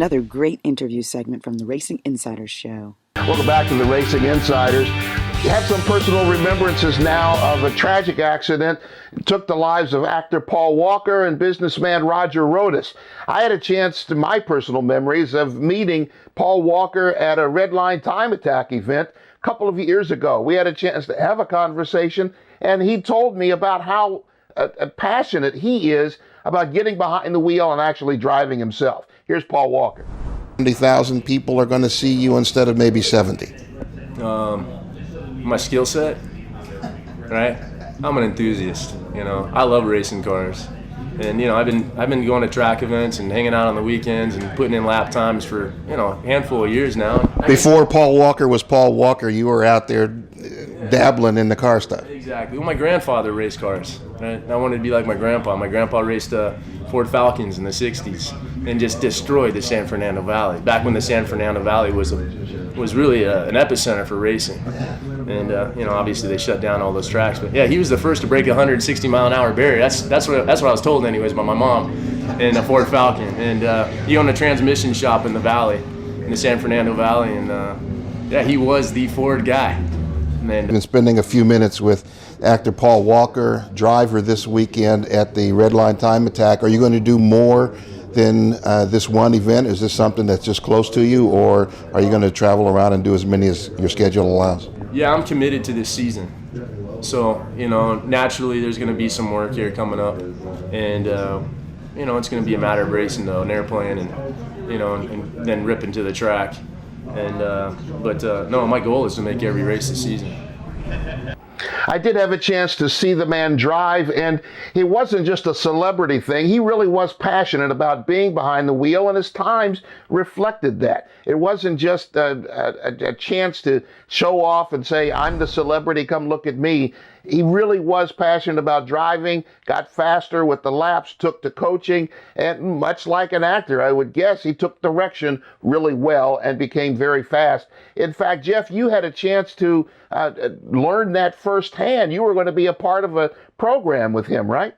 another great interview segment from the Racing Insiders Show. Welcome back to the Racing Insiders. We have some personal remembrances now of a tragic accident. It took the lives of actor Paul Walker and businessman Roger Rodas. I had a chance to my personal memories of meeting Paul Walker at a Red Line Time Attack event a couple of years ago. We had a chance to have a conversation, and he told me about how passionate he is about getting behind the wheel and actually driving himself. Here's Paul Walker. 70,000 people are going to see you instead of maybe 70. My skill set, right? I'm an enthusiast. I love racing cars, and I've been going to track events and hanging out on the weekends and putting in lap times for a handful of years now. Before Paul Walker was Paul Walker, you were out there dabbling in the car stuff. Exactly. Well, my grandfather raced cars. Right? I wanted to be like my grandpa. My grandpa raced Ford Falcons in the '60s and just destroyed the San Fernando Valley. Back when the San Fernando Valley was really an epicenter for racing. And obviously they shut down all those tracks. But yeah, he was the first to break a 160-mile-an-hour barrier. That's what I was told, anyways, by my mom in a Ford Falcon. And he owned a transmission shop in the valley, in the San Fernando Valley. And he was the Ford guy. I've been spending a few minutes with actor Paul Walker, driver this weekend at the Red Line Time Attack. Are you going to do more than this one event? Is this something that's just close to you, or are you going to travel around and do as many as your schedule allows? Yeah, I'm committed to this season. So, naturally there's going to be some work here coming up. And, it's going to be a matter of racing an airplane and then ripping to the track. And no, my goal is to make every race this season. I did have a chance to see the man drive, and it wasn't just a celebrity thing. He really was passionate about being behind the wheel, and his times reflected that. It wasn't just a chance to show off and say, I'm the celebrity, come look at me. He really was passionate about driving, got faster with the laps, took to coaching, and much like an actor, I would guess, he took direction really well and became very fast. In fact, Jeff, you had a chance to learn that firsthand. You were going to be a part of a program with him, right?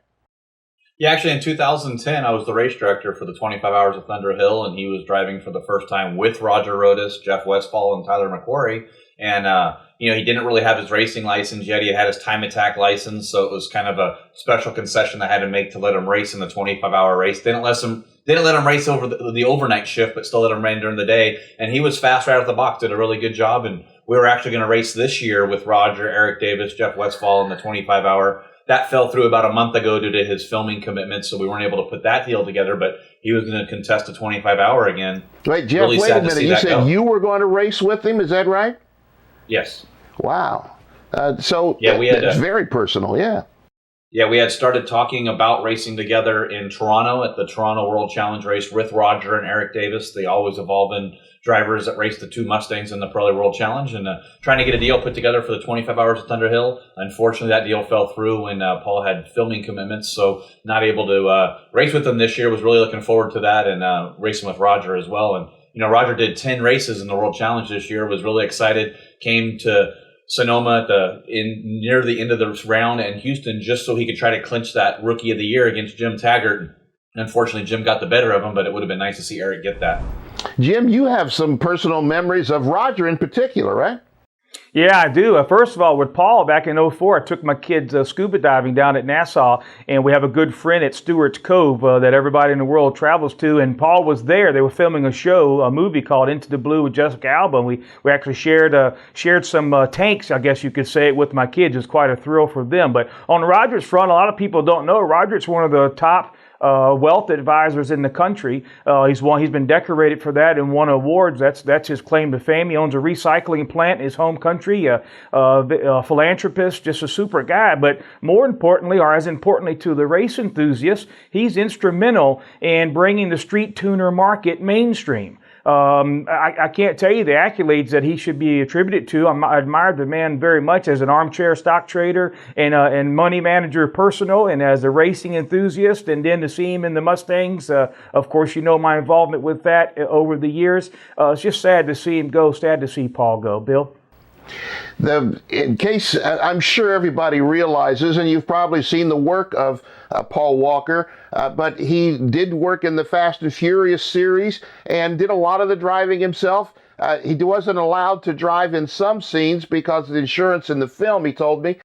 Yeah, actually in 2010, I was the race director for the 25 Hours of Thunder Hill, and he was driving for the first time with Roger Rodas, Jeff Westfall, and Tyler McQuarrie. And, he didn't really have his racing license yet. He had his time attack license, so it was kind of a special concession I had to make to let him race in the 25-hour race. Didn't let him race over the overnight shift, but still let him run during the day. And he was fast right out of the box, did a really good job. And we were actually going to race this year with Roger, Eric Davis, Jeff Westfall in the 25-hour. That fell through about a month ago due to his filming commitments, so we weren't able to put that deal together, but he was going to contest a 25-hour again. Wait, Jeff, really wait a minute. You said you were going to race with him, is that right? Yes. Wow. So yeah, it's very personal, yeah. Yeah, we had started talking about racing together in Toronto at the Toronto World Challenge race with Roger and Eric Davis, the always evolving drivers that raced the two Mustangs in the Pirelli World Challenge, and trying to get a deal put together for the 25 Hours of Thunder Hill. Unfortunately, that deal fell through when Paul had filming commitments, so not able to race with them this year. Was really looking forward to that and racing with Roger as well. And Roger did 10 races in the World Challenge this year. Was really excited. Came to Sonoma near the end of the round in Houston just so he could try to clinch that Rookie of the Year against Jim Taggart. Unfortunately, Jim got the better of him, but it would have been nice to see Eric get that. Jim, you have some personal memories of Roger in particular, right? Yeah, I do. First of all, with Paul, back in '04, I took my kids scuba diving down at Nassau, and we have a good friend at Stewart's Cove that everybody in the world travels to, and Paul was there. They were filming a movie called Into the Blue with Jessica Alba. We actually shared some tanks, I guess you could say, with my kids. It was quite a thrill for them. But on Roger's front, a lot of people don't know, Roger's one of the top wealth advisors in the country. He's been decorated for that and won awards. That's his claim to fame. He owns a recycling plant in his home country, a philanthropist, just a super guy. But more importantly, or as importantly to the race enthusiasts, he's instrumental in bringing the street tuner market mainstream. I can't tell you the accolades that he should be attributed to. I admire the man very much as an armchair stock trader and money manager personal, and as a racing enthusiast, and then to see him in the Mustangs. Of course, my involvement with that over the years. It's just sad to see him go, sad to see Paul go. Bill? In case, I'm sure everybody realizes, and you've probably seen the work of Paul Walker, but he did work in the Fast and Furious series and did a lot of the driving himself. He wasn't allowed to drive in some scenes because of the insurance in the film, he told me.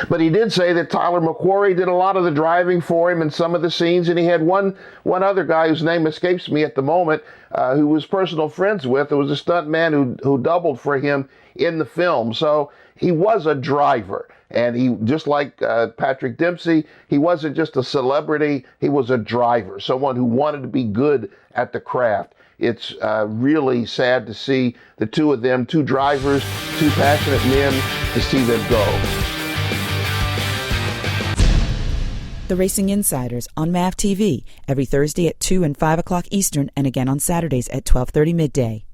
But he did say that Tyler McQuarrie did a lot of the driving for him in some of the scenes, and he had one other guy whose name escapes me at the moment, who was personal friends with. It was a stunt man who doubled for him in the film. So he was a driver. And he, just like Patrick Dempsey, he wasn't just a celebrity, he was a driver, someone who wanted to be good at the craft. It's really sad to see the two of them, two drivers, two passionate men, to see them go. The Racing Insiders on MAV TV every Thursday at 2 and 5 o'clock Eastern, and again on Saturdays at 12:30 midday.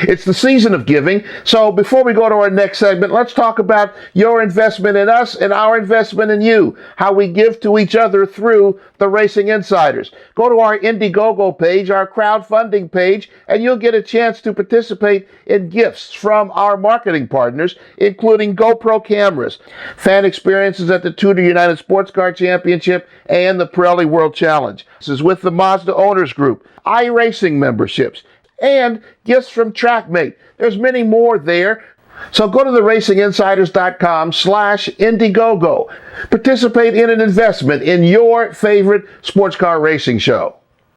It's the season of giving. So before we go to our next segment, let's talk about your investment in us and our investment in you, how we give to each other through the Racing Insiders. Go to our Indiegogo page, our crowdfunding page, and you'll get a chance to participate in gifts from our marketing partners, including GoPro cameras, fan experiences at the Tudor United Sports Car Championship, and the Pirelli World Challenge. This is with the Mazda Owners Group, iRacing memberships, and gifts from TrackMate. There's many more there. So go to theracinginsiders.com/Indiegogo. Participate in an investment in your favorite sports car racing show.